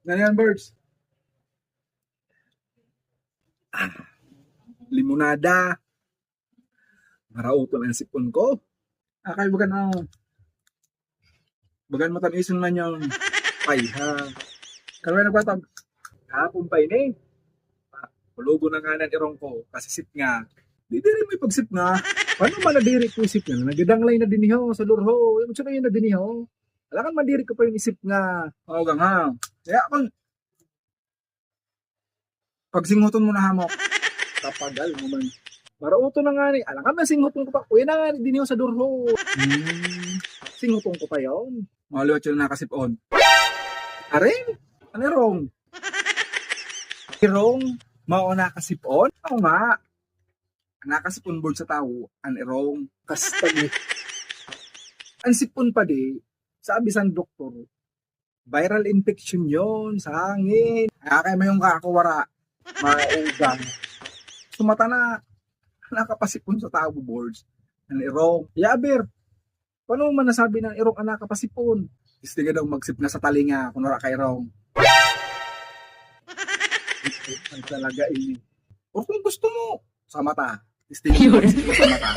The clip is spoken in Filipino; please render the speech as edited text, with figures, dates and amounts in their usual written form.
Ganyan, birds. Limonada. Marauto ang sipon ko. Akay bagan ako. Bagan matamisun man yung payha. Kalaway nagbatag. Hapon pa ini. Pulugo na nga ng irong ko. Kasi sip nga. Di diri may pagsip nga. Paano man nadiri ko isip nga? Nagadanglay na diniho sa lurho. Yung sino yun na diniho? Alangan madiri ko pa yung isip nga. O gang ha. Kaya pag pagsinguton mo na hamok. Kapagal mo man. Marauto na nga ni. Alangan na singuton ko pa. Uy na nga ni diniho sa lurho. Singuton ko pa yun. Maliwat yun na nakasipon. Aring? Ano rong? Irong? Mao nakasipon? Oo nga. Nakasipon board sa tao. An irong? Kastag. Ang sipon pa di. Sabi sa doktor. Viral infection yon sa hangin. Kaya may yung kakawara. Maugang. Sumata na. Nakapasipon sa tao boards. An irong? Yaber. Paano man nasabi ng irong anak kapasipon? Gusto nga daw magsip na sa talinga kung nara kay irong. Ang talaga ini. O kung gusto mo, sa mata. Gusto mo sa mata.